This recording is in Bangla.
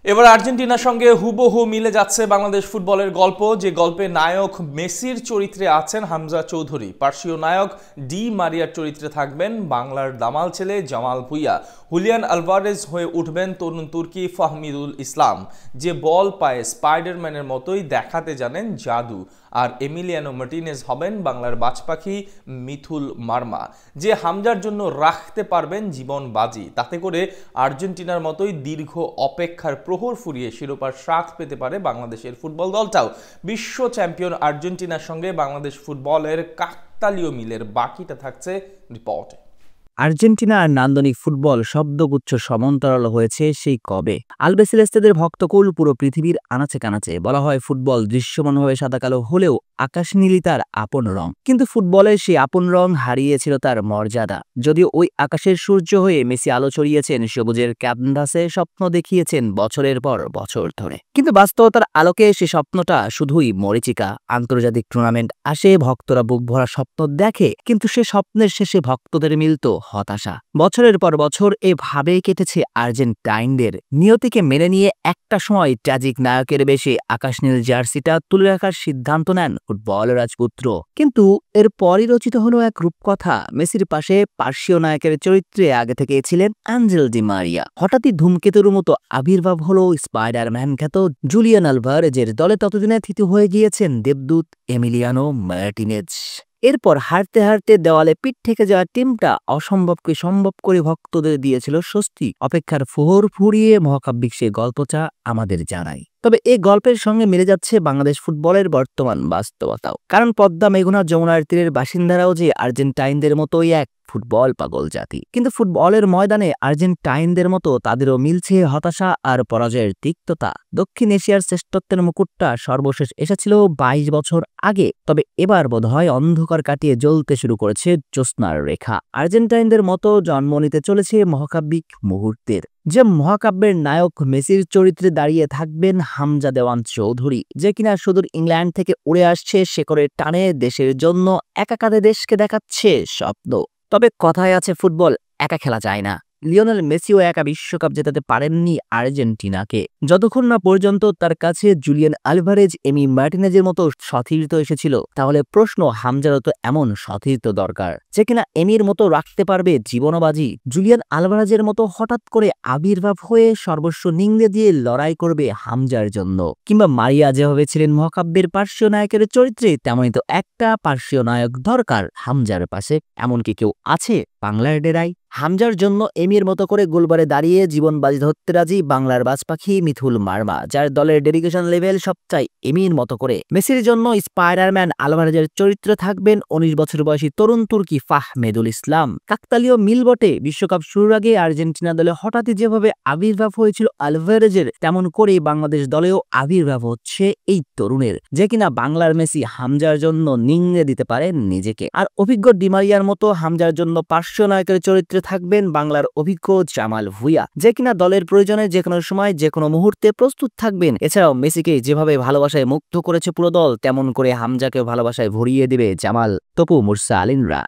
এবার আর্জেন্টিনার সঙ্গে হুবহু মিলে যাচ্ছে বাংলাদেশ ফুটবলের গল্প, যে গল্পে নায়ক মেসির চরিত্রে আছেন হামজা চৌধুরী। পার্সীয় নায়ক ডি মারিয়ার চরিত্রে থাকবেন বাংলার দামাল ছেলে জামাল ভুঁইয়া। হুলিয়ান আলভারেজ হয়ে উঠবেন তরুণ তুর্কি ফাহমিদুল ইসলাম, যে বল পায়ে স্পাইডারম্যানের মতোই দেখাতে জানেন জাদু। আর এমিলিয়ানো মার্টিনেজ হবেন বাংলার বাজপাখি মিথুল মার্মা, যে হামজার জন্য রাখতে পারবেন জীবন বাজি। তাতে করে আর্জেন্টিনার মতোই দীর্ঘ অপেক্ষার প্রহর ফুরিয়ে শিরোপার স্বাদ পেতে পারে বাংলাদেশের ফুটবল দলটাও। বিশ্ব চ্যাম্পিয়ন আর্জেন্টিনার সঙ্গে বাংলাদেশ ফুটবলের কাকতালীয় মিলের বাকিটা থাকছে রিপোর্টে। আর্জেন্টিনা আর নান্দনিক ফুটবল শব্দগুচ্ছ সমান্তরাল হয়েছে সেই কবে। আলবিসেলেস্তেদের ভক্তকুল পুরো পৃথিবীর আনাচে কানাচে। বলা হয় ফুটবল দৃশ্যমানভাবে সাদা কালো হলেও আকাশ নীলই তার আপন রং। কিন্তু ফুটবলের সেই আপন রং হারিয়েছিল তার মর্যাদা। যদিও ওই আকাশের সূর্য হয়ে মেসি আলো ছড়িয়েছেন, সবুজের ক্যানভাসে স্বপ্ন দেখিয়েছেন বছরের পর বছর ধরে, কিন্তু বাস্তবতার আলোকে সে স্বপ্নটা শুধুই মরীচিকা। আন্তর্জাতিক টুর্নামেন্ট আসে, ভক্তরা বুক ভরা স্বপ্ন দেখে, কিন্তু সে স্বপ্নের শেষে ভক্তদের মিলত হতাশা। বছরের পর বছর এভাবেই কেটেছে আর্জেন্টাইনদের। নিয়তিকে মেনে নিয়ে একটা সময় ট্র্যাজিক নায়কের বেশে আকাশনীল জার্সিটা তুলে রাখার সিদ্ধান্ত নেন ফুটবল রাজপুত্র। কিন্তু এরপরই রচিত হলো এক রূপকথা। মেসির পাশে পার্সীয় নায়কের চরিত্রে আগে থেকে ছিলেন অ্যাঞ্জেল ডি মারিয়া। হঠাৎই ধূমকেতুর মতো আবির্ভাব হলো স্পাইডারম্যান খ্যাত জুলিয়ান আলভারেজের। দলে ততদিনে থিতু হয়ে গিয়েছেন দেবদূত এমিলিয়ানো মার্টিনেজ। এরপর হারতে হারতে দেওয়ালে পিঠ থেকে যাওয়া টিমটা অসম্ভবকে সম্ভব করে ভক্তদের দিয়েছিল স্বস্তি। অপেক্ষার ফোহর ফুরিয়ে মহাকাব্যিক সেই গল্পটা আমাদের জানায়। তবে এই গল্পের সঙ্গে মিলে যাচ্ছে বাংলাদেশ ফুটবলের বর্তমান বাস্তবতাও। কারণ পদ্মা, মেঘনা, যমুনার তীরের বাসিন্দারাও যে আর্জেন্টাইনদের মতোই এক ফুটবল পাগল জাতি। কিন্তু ফুটবলের ময়দানে আর্জেন্টাইনদের মতো তাদেরও মিলছে হতাশা আর পরাজয়ের তিক্ততা। দক্ষিণ এশিয়ার শ্রেষ্ঠত্বের মুকুটটা সর্বশেষ এসেছিল 22 বছর আগে। তবে এবার বোধহয় অন্ধকার কাটিয়ে জ্বলতে শুরু করেছে জ্যোৎস্নার রেখা। আর্জেন্টাইনদের মতো জন্ম নিতে চলেছে মহাকাব্যিক মুহূর্তের, যে মহাকাব্যের নায়ক মেসির চরিত্রে দাঁড়িয়ে থাকবেন হামজা দেওয়ান চৌধুরী, যে কিনা সুদূর ইংল্যান্ড থেকে উড়ে আসছে শেকড়ের টানে দেশের জন্য একা কাঁধে দেশকে দেখাচ্ছে স্বপ্ন। তবে কথায় আছে ফুটবল একা খেলা যায় না। লিওনেল মেসিও একা বিশ্বকাপ জেতাতে পারেননি আর্জেন্টিনাকে, যতক্ষণ না পর্যন্ত তার কাছে জুলিয়ান আলভারেজ, এমি মার্টিনেজের মতো সতীর্থ এসেছিল। তাহলে প্রশ্ন, হামজারও তো এমন সতীর্থ দরকার, যে কিনা এমির মতো রাখতে পারবে জীবনবাজি। জুলিয়ান আলভারেজের মতো হঠাৎ করে আবির্ভাব হয়ে সর্বস্ব নিংড়ে দিয়ে লড়াই করবে হামজার জন্য। কিংবা মারিয়া যেভাবে ছিলেন মহাকাব্যের পার্সীয় নায়কের চরিত্রে, তেমনই তো একটা পার্সীয় নায়ক দরকার হামজার পাশে। এমনকি কেউ আছে বাংলার ডেরায়? হামজার জন্য এমির মতো করে গোলবারে দাঁড়িয়ে জীবন বাজি ধরতে রাজি বাংলার বাজপাখি মিথুল মার্মা, যার দলের ডেডিকেশন লেভেল সবচাই এমির মতো করে। মেসির জন্য স্পাইডারম্যান আলভারেজের চরিত্রে থাকবেন 19 বছর বয়সী তরুণ তুর্কি ফাহমিদুল ইসলাম। কাকতালীয় মিল বটে। বিশ্বকাপ শুরুর আগে আর্জেন্টিনা দলে হঠাৎই যেভাবে আবির্ভাব হয়েছিল আলভারেজের, তেমন করেই বাংলাদেশ দলেও আবির্ভাব হচ্ছে এই তরুণের, যে কিনা বাংলার মেসি হামজার জন্য নিংড়ে দিতে পারে নিজেকে। আর অভিজ্ঞ ডিমারিয়ার মতো হামজার জন্য পার্শ্ব নায়কের চরিত্রে থাকবেন বাংলার অভিজ্ঞ জামাল ভুঁইয়া, যে কিনা দলের প্রয়োজনে যে কোনো সময় যে কোনো মুহূর্তে প্রস্তুত থাকবেন। এছাড়াও মেসিকে যেভাবে ভালোবাসায় মুগ্ধ করেছে পুরো দল, তেমন করে হামজাকেও ভালোবাসায় ভরিয়ে দেবে জামাল, তপু, মুর্সা আলিনরা।